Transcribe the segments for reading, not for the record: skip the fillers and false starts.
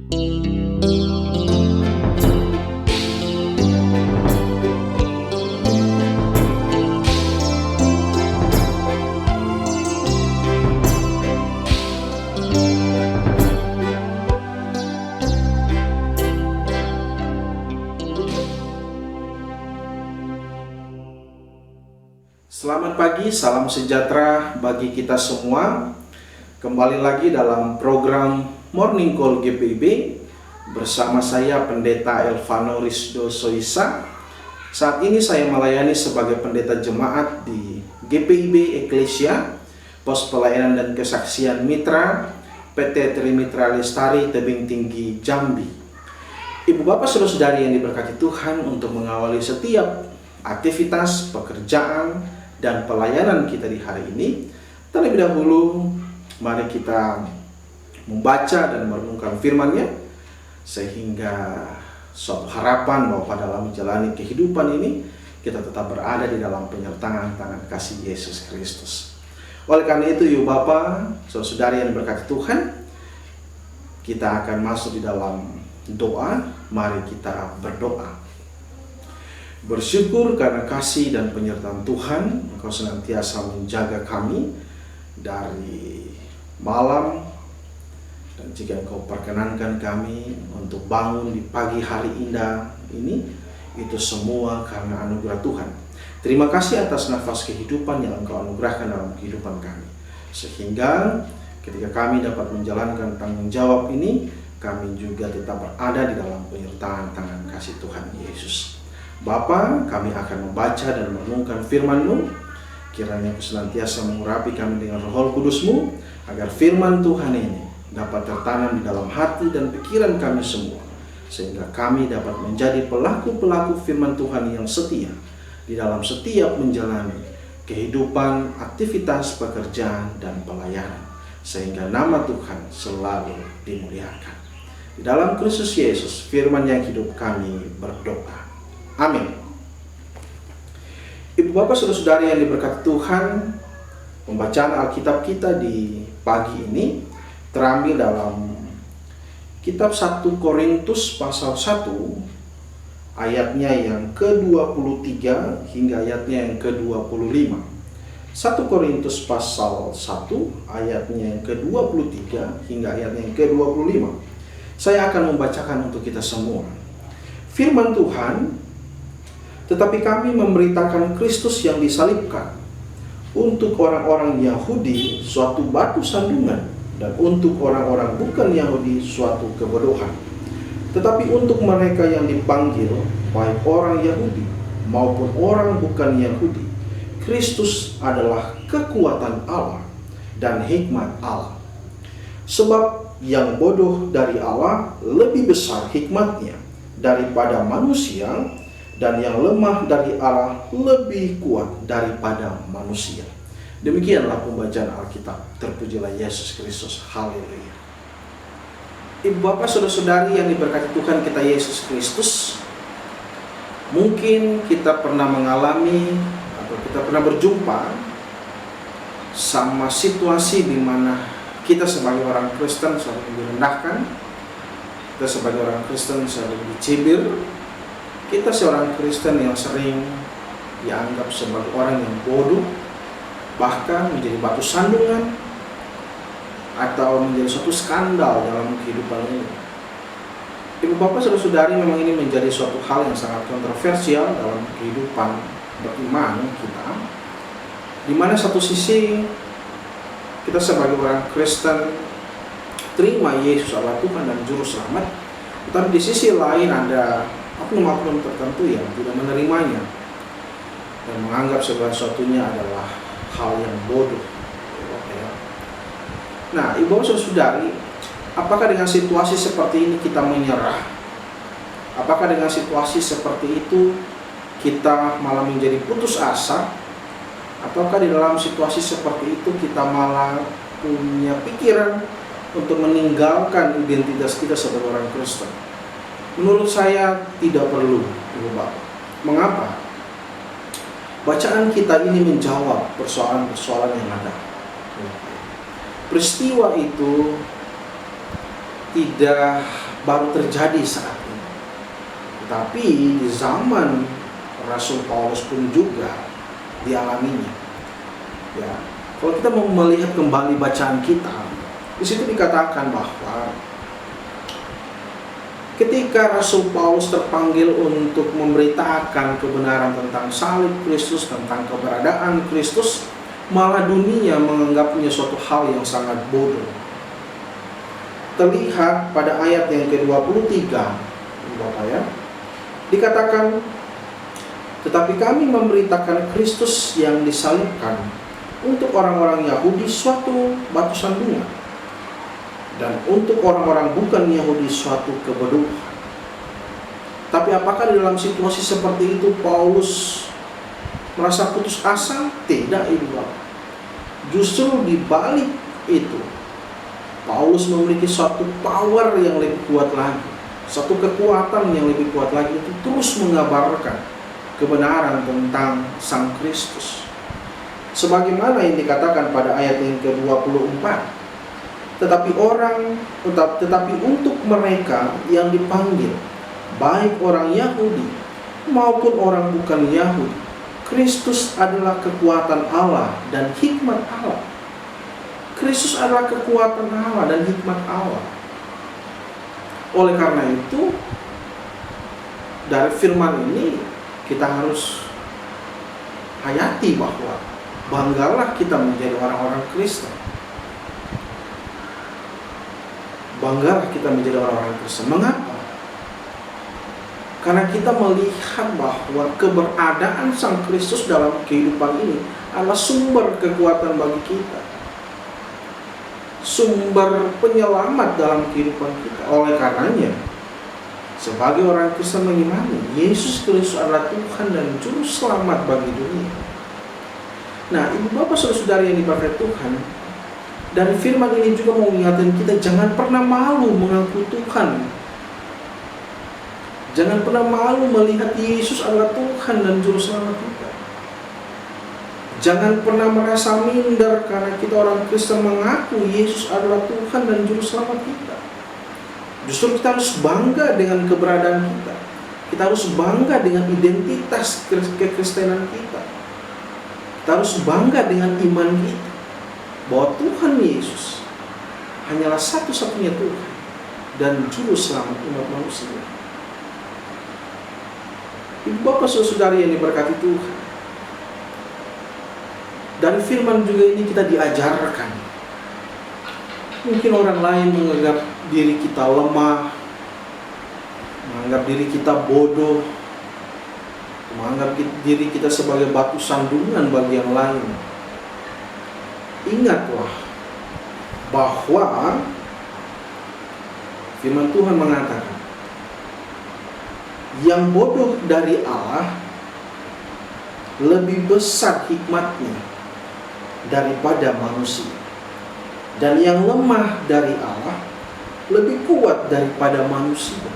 Selamat pagi, salam sejahtera bagi kita semua. Kembali lagi dalam program Morning Call GPIB bersama saya Pendeta Elvano Rizdo Soisa. Saat ini saya melayani sebagai pendeta jemaat di GPIB Eklesia, Pos Pelayanan dan Kesaksian Mitra, PT Trimitra Lestari Tebing Tinggi Jambi. Ibu bapak saudara-saudari yang diberkati Tuhan, untuk mengawali setiap aktivitas, pekerjaan, dan pelayanan kita di hari ini, terlebih dahulu mari kita membaca dan merenungkan firman-Nya, sehingga suatu harapan bahwa dalam menjalani kehidupan ini kita tetap berada di dalam penyertaan tangan kasih Yesus Kristus. Oleh karena itu, ibu bapak, saudara-saudari yang diberkati Tuhan, kita akan masuk di dalam doa. Mari kita berdoa. Bersyukur karena kasih dan penyertaan Tuhan, Engkau senantiasa menjaga kami dari malam, dan jika Engkau perkenankan kami untuk bangun di pagi hari indah ini, itu semua karena anugerah Tuhan. Terima kasih atas nafas kehidupan yang Engkau anugerahkan dalam kehidupan kami, sehingga ketika kami dapat menjalankan tanggung jawab ini, kami juga tetap berada di dalam penyertaan tangan kasih Tuhan Yesus. Bapa, kami akan membaca dan merenungkan firman-Mu. Kiranya Kau senantiasa mengurapi kami dengan Roh Kudus-Mu, agar firman Tuhan ini dapat tertanam di dalam hati dan pikiran kami semua, sehingga kami dapat menjadi pelaku-pelaku firman Tuhan yang setia di dalam setiap menjalani kehidupan, aktivitas, pekerjaan, dan pelayanan, sehingga nama Tuhan selalu dimuliakan. Di dalam Kristus Yesus, firman yang hidup, kami berdoa. Amin. Ibu bapak saudara-saudari yang diberkati Tuhan, pembacaan Alkitab kita di pagi ini terambil dalam kitab 1 Korintus pasal 1 ayatnya yang ke-23 hingga ayatnya yang ke-25. 1 Korintus pasal 1 ayatnya yang ke-23 hingga ayatnya yang ke-25. Saya akan membacakan untuk kita semua. Firman Tuhan, tetapi kami memberitakan Kristus yang disalibkan, untuk orang-orang Yahudi suatu batu sandungan, dan untuk orang-orang bukan Yahudi suatu kebodohan. Tetapi untuk mereka yang dipanggil, baik orang Yahudi maupun orang bukan Yahudi, Kristus adalah kekuatan Allah dan hikmat Allah. Sebab yang bodoh dari Allah lebih besar hikmatnya daripada manusia, dan yang lemah dari Allah lebih kuat daripada manusia. Demikianlah pembacaan Alkitab. Terpujilah Yesus Kristus. Haleluya. Ibu bapak saudara-saudari yang diberkati Tuhan kita Yesus Kristus, mungkin kita pernah mengalami atau kita pernah berjumpa sama situasi di mana kita sebagai orang Kristen selalu direndahkan, kita sebagai orang Kristen selalu dicibir, kita seorang Kristen yang sering dianggap sebagai orang yang bodoh, bahkan menjadi batu sandungan atau menjadi suatu skandal dalam kehidupan ini. Ibu bapak saudara-saudari, memang ini menjadi suatu hal yang sangat kontroversial dalam kehidupan beriman kita, di mana satu sisi kita sebagai orang Kristen terima Yesus adalah Tuhan dan Juru Selamat, tetapi di sisi lain ada oknum-oknum tertentu yang tidak menerimanya dan menganggap segala sesuatunya adalah hal yang bodoh. Nah, ibu saudari, apakah dengan situasi seperti ini kita menyerah? Apakah dengan situasi seperti itu kita malah menjadi putus asa? Ataukah di dalam situasi seperti itu kita malah punya pikiran untuk meninggalkan identitas kita sebagai orang Kristen? Menurut saya tidak perlu, ibu bapak. Mengapa? Bacaan kita ini menjawab persoalan-persoalan yang ada. Peristiwa itu tidak baru terjadi saat ini. Tetapi di zaman Rasul Paulus pun juga dialaminya. Ya, kalau kita mau melihat kembali bacaan kita, di situ dikatakan bahwa ketika Rasul Paulus terpanggil untuk memberitakan kebenaran tentang salib Kristus, tentang keberadaan Kristus, malah dunia menganggapnya suatu hal yang sangat bodoh. Terlihat pada ayat yang ke-23, Bapak ya, dikatakan, tetapi kami memberitakan Kristus yang disalibkan untuk orang-orang Yahudi suatu batu sandungan, dan untuk orang-orang bukan Yahudi suatu kebodohan. Tapi apakah di dalam situasi seperti itu Paulus merasa putus asa? Tidak, Ibu Bapak. Justru di balik itu Paulus memiliki suatu power yang lebih kuat lagi, satu kekuatan yang lebih kuat lagi, itu terus mengabarkan kebenaran tentang Sang Kristus. Sebagaimana yang dikatakan pada ayat yang ke-24, tetapi untuk mereka yang dipanggil, baik orang Yahudi maupun orang bukan Yahudi, Kristus adalah kekuatan Allah dan hikmat Allah. Kristus adalah kekuatan Allah dan hikmat Allah. Oleh karena itu, dari firman ini kita harus hayati bahwa banggalah kita menjadi orang-orang Kristen. Banggalah kita menjadi orang-orang Kristen. Mengapa? Karena kita melihat bahwa keberadaan Sang Kristus dalam kehidupan ini adalah sumber kekuatan bagi kita, sumber penyelamat dalam kehidupan kita. Oleh karenanya, sebagai orang Kristen mengimani Yesus Kristus adalah Tuhan dan Juru Selamat bagi dunia. Nah, Ibu Bapak Saudara-saudari yang diberkati Tuhan, dan firman ini juga mau mengingatkan kita, jangan pernah malu mengaku Tuhan. Jangan pernah malu melihat Yesus adalah Tuhan dan Juru Selamat kita. Jangan pernah merasa minder karena kita orang Kristen mengaku Yesus adalah Tuhan dan Juru Selamat kita. Justru kita harus bangga dengan keberadaan kita. Kita harus bangga dengan identitas kekristenan kita. Kita harus bangga dengan iman kita, bahwa Tuhan Yesus hanyalah satu-satunya Tuhan dan Juru Selamat umat manusia. Ibu Bapak Saudara-saudari yang diberkati Tuhan, dari firman juga ini kita diajarkan. Mungkin orang lain menganggap diri kita lemah, menganggap diri kita bodoh, menganggap diri kita sebagai batu sandungan bagi yang lain. Ingatlah bahwa firman Tuhan mengatakan, yang bodoh dari Allah lebih besar hikmatnya daripada manusia, dan yang lemah dari Allah lebih kuat daripada manusia.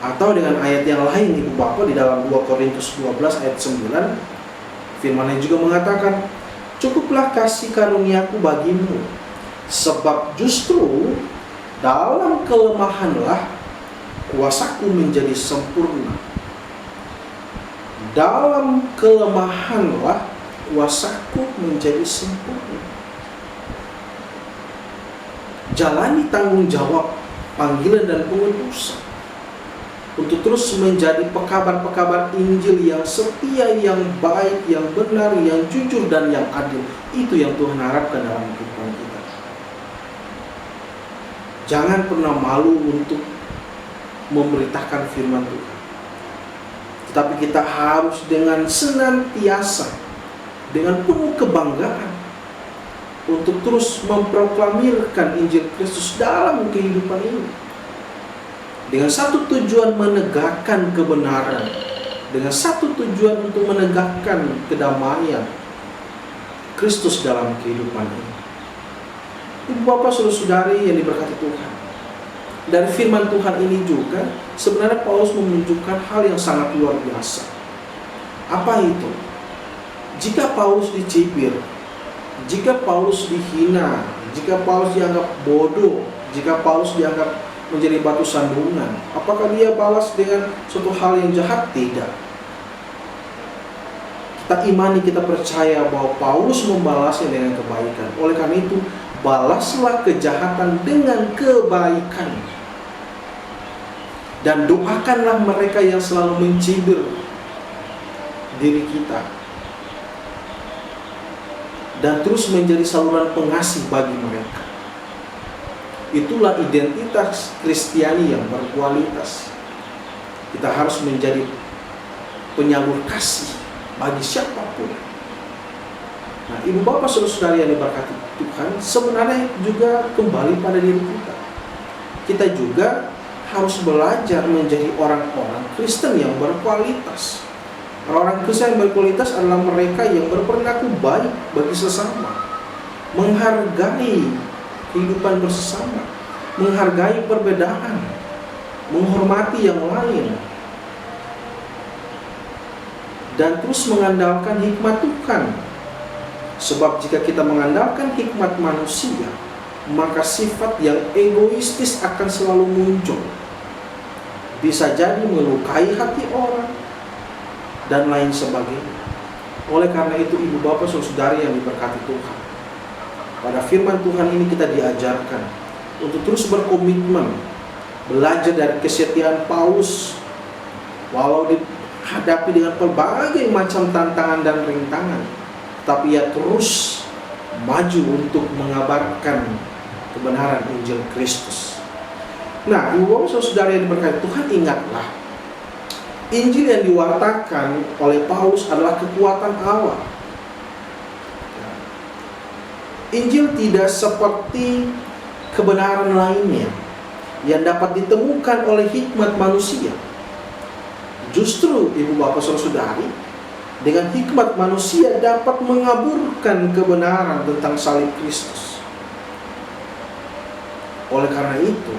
Atau dengan ayat yang lain, Ibu Bapak, di dalam 2 Korintus 12 ayat 9, firman-Nya juga mengatakan, cukuplah kasih karuniaku bagimu, sebab justru dalam kelemahanlah kuasaku menjadi sempurna. Dalam kelemahanlah kuasaku menjadi sempurna. Jalani tanggung jawab panggilan dan pengutusan untuk terus menjadi pekabar-pekabar Injil yang setia, yang baik, yang benar, yang jujur, dan yang adil. Itu yang Tuhan harapkan dalam kehidupan kita. Jangan pernah malu untuk memberitakan firman Tuhan. Tetapi kita harus dengan senantiasa, dengan penuh kebanggaan, untuk terus memproklamirkan Injil Kristus dalam kehidupan ini. Dengan satu tujuan menegakkan kebenaran, dengan satu tujuan untuk menegakkan kedamaian Kristus dalam kehidupan ini. Ibu Bapak Saudara-saudari yang diberkati Tuhan, dari firman Tuhan ini juga sebenarnya Paulus menunjukkan hal yang sangat luar biasa. Apa itu? Jika Paulus dicibir Jika Paulus dihina, jika Paulus dianggap bodoh, jika Paulus dianggap menjadi batu sandungan, apakah dia balas dengan suatu hal yang jahat? Tidak. Kita imani, kita percaya bahwa Paulus membalasnya dengan kebaikan. Oleh karena itu, balaslah kejahatan dengan kebaikan. Dan doakanlah mereka yang selalu mencibir diri kita. Dan terus menjadi saluran pengasih bagi mereka. Itulah identitas Kristiani yang berkualitas. Kita harus menjadi penyalur kasih bagi siapapun. Nah, ibu bapak saudara-saudari yang diberkati Tuhan, sebenarnya juga kembali pada diri kita. Kita juga harus belajar menjadi orang-orang Kristen yang berkualitas. Orang-orang Kristen yang berkualitas adalah mereka yang berperilaku baik bagi sesama, menghargai kehidupan bersama, menghargai perbedaan, menghormati yang lain, dan terus mengandalkan hikmat Tuhan. Sebab jika kita mengandalkan hikmat manusia, maka sifat yang egoistis akan selalu muncul. Bisa jadi melukai hati orang dan lain sebagainya. Oleh karena itu, ibu bapak saudari yang diberkati Tuhan, pada firman Tuhan ini kita diajarkan untuk terus berkomitmen belajar dari kesetiaan Paulus, walau dihadapi dengan berbagai macam tantangan dan rintangan, tapi ia terus maju untuk mengabarkan kebenaran Injil Kristus. Nah, ibu bapak saudara yang diberkati Tuhan, ingatlah, Injil yang diwartakan oleh Paulus adalah kekuatan Allah. Injil tidak seperti kebenaran lainnya yang dapat ditemukan oleh hikmat manusia. Justru ibu bapak saudara-saudari, dengan hikmat manusia dapat mengaburkan kebenaran tentang salib Kristus. Oleh karena itu,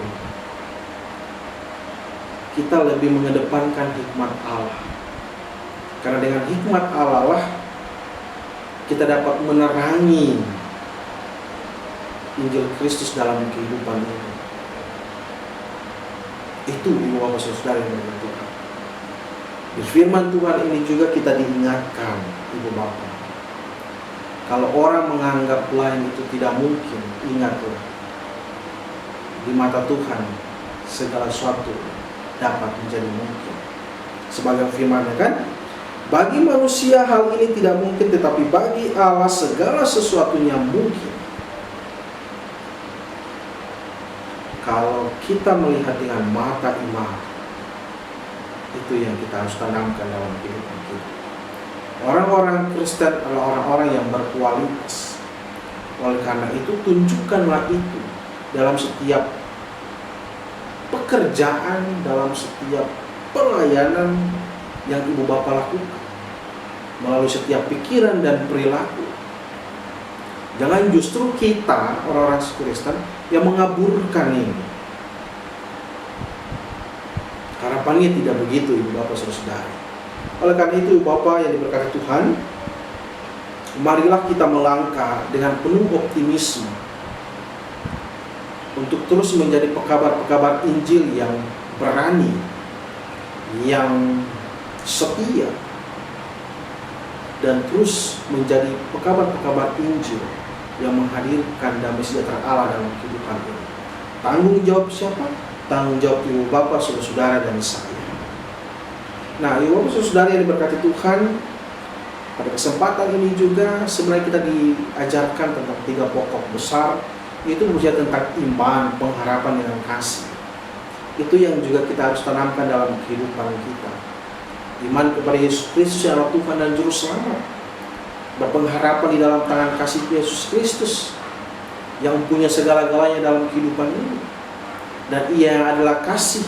kita lebih mengedepankan hikmat Allah. Karena dengan hikmat Allah lah kita dapat menerangi Injil Kristus dalam kehidupan ini. Itu ibu bapak saudara yang berkati. Di firman Tuhan ini juga kita diingatkan, ibu bapak, kalau orang menganggap lain itu tidak mungkin, ingatlah, di mata Tuhan segala sesuatu dapat menjadi mungkin. Sebagai firman-Nya kan, bagi manusia hal ini tidak mungkin, tetapi bagi Allah segala sesuatunya mungkin. Kalau kita melihat dengan mata iman, itu yang kita harus tanamkan dalam kehidupan kita. Orang-orang Kristen adalah orang-orang yang berkualitas. Oleh karena itu, tunjukkanlah itu dalam setiap pekerjaan, dalam setiap pelayanan yang ibu bapak lakukan, melalui setiap pikiran dan perilaku. Jangan justru kita, orang-orang Kristen, yang mengaburkan ini. Harapannya tidak begitu, ibu bapak saudara. Oleh karena itu, ibu bapak yang diberkati Tuhan, marilah kita melangkah dengan penuh optimisme untuk terus menjadi pekabar-pekabar Injil yang berani, yang setia, dan terus menjadi pekabar-pekabar Injil yang menghadirkan damai sejahtera Allah dalam kehidupan ini. Tanggung jawab siapa? Tanggung jawab ibu bapak, saudara-saudara, dan saya. Nah, ibu bapak, saudara yang diberkati Tuhan, pada kesempatan ini juga sebenarnya kita diajarkan tentang 3 pokok besar, yaitu berbicara tentang iman, pengharapan, dan kasih. Itu yang juga kita harus tanamkan dalam kehidupan kita. Iman kepada Yesus Kristus yang adalah Tuhan dan Juru Selamat, berpengharapan di dalam tangan kasih Yesus Kristus yang punya segala-galanya dalam kehidupan ini. Dan ia adalah kasih,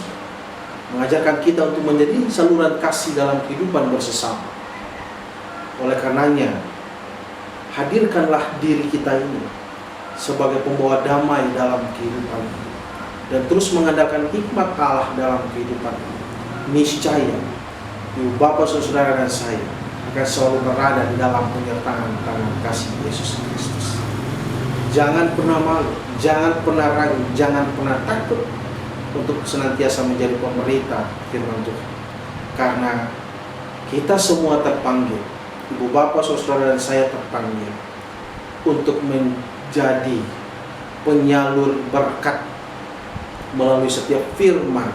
mengajarkan kita untuk menjadi saluran kasih dalam kehidupan bersesama. Oleh karenanya, hadirkanlah diri kita ini sebagai pembawa damai dalam kehidupan ini, dan terus mengandalkan hikmat Allah dalam kehidupan ini. Niscaya ibu bapak saudara dan saya akan selalu berada di dalam penyertaan tangan kasih Yesus Kristus. Jangan pernah malu, jangan pernah ragu, jangan pernah takut untuk senantiasa menjadi pemberita firman Tuhan. Karena kita semua terpanggil, ibu bapak, saudara dan saya terpanggil untuk menjadi penyalur berkat melalui setiap firman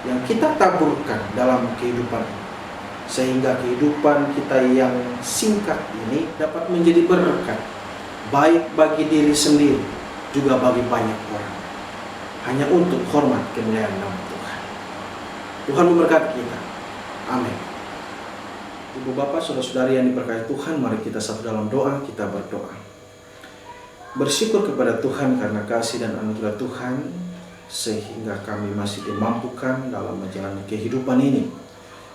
yang kita taburkan dalam kehidupan, sehingga kehidupan kita yang singkat ini dapat menjadi berkat, baik bagi diri sendiri juga bagi banyak orang, hanya untuk hormat kemuliaan nama Tuhan. Tuhan memberkati kita. Amin. Ibu bapak, saudara-saudari yang diberkati Tuhan, mari kita satu dalam doa. Kita berdoa. Bersyukur kepada Tuhan karena kasih dan anugerah Tuhan, sehingga kami masih dimampukan dalam menjalani kehidupan ini.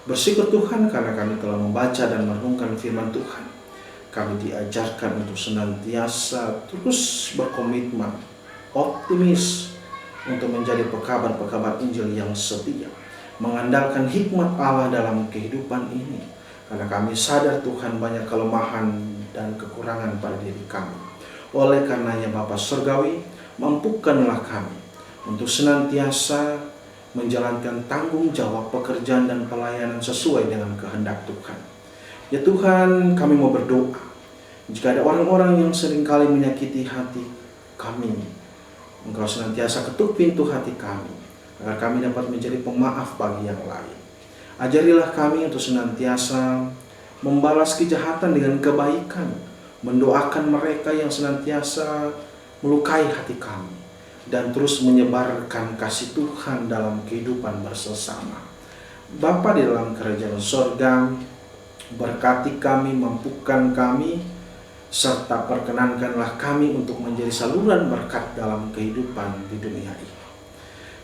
Bersyukur Tuhan karena kami telah membaca dan merenungkan firman Tuhan. Kami diajarkan untuk senantiasa terus berkomitmen, optimis untuk menjadi pekabar-pekabar Injil yang setia, mengandalkan hikmat Allah dalam kehidupan ini. Karena kami sadar Tuhan banyak kelemahan dan kekurangan pada diri kami. Oleh karenanya Bapa Surgawi, mampukanlah kami untuk senantiasa menjalankan tanggung jawab pekerjaan dan pelayanan sesuai dengan kehendak Tuhan. Ya Tuhan, kami mau berdoa, jika ada orang-orang yang seringkali menyakiti hati kami, Engkau senantiasa ketuk pintu hati kami, agar kami dapat menjadi pemaaf bagi yang lain. Ajarilah kami untuk senantiasa membalas kejahatan dengan kebaikan, mendoakan mereka yang senantiasa melukai hati kami, dan terus menyebarkan kasih Tuhan dalam kehidupan bersama. Bapa di dalam kerajaan sorga, berkati kami, mampukan kami, serta perkenankanlah kami untuk menjadi saluran berkat dalam kehidupan di dunia ini.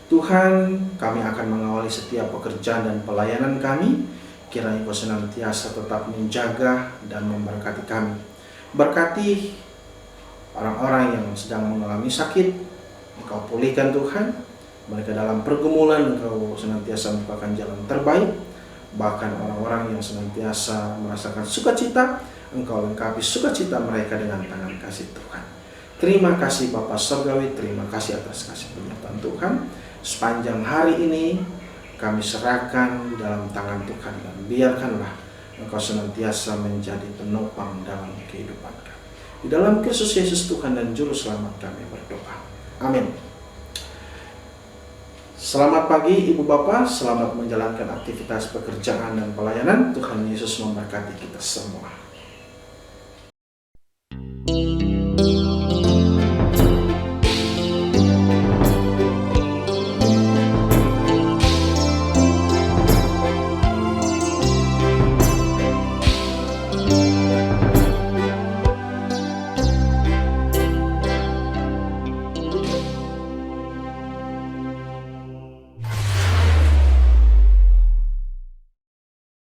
Tuhan, kami akan mengawali setiap pekerjaan dan pelayanan kami. Kiranya Kau senantiasa tetap menjaga dan memberkati kami. Berkati orang-orang yang sedang mengalami sakit, Engkau pulihkan Tuhan. Mereka dalam pergumulan Engkau senantiasa membukakan jalan terbaik. Bahkan orang-orang yang senantiasa merasakan sukacita, Engkau lengkapi sukacita mereka dengan tangan kasih Tuhan. Terima kasih Bapa Surgawi, terima kasih atas kasih penyertaan Tuhan. Sepanjang hari ini kami serahkan dalam tangan Tuhan, dan biarkanlah Engkau senantiasa menjadi penopang dalam kehidupan kami. Di dalam Kristus Yesus Tuhan dan Juru Selamat kami berdoa. Amin. Selamat pagi Ibu Bapak, selamat menjalankan aktivitas pekerjaan dan pelayanan. Tuhan Yesus memberkati kita semua.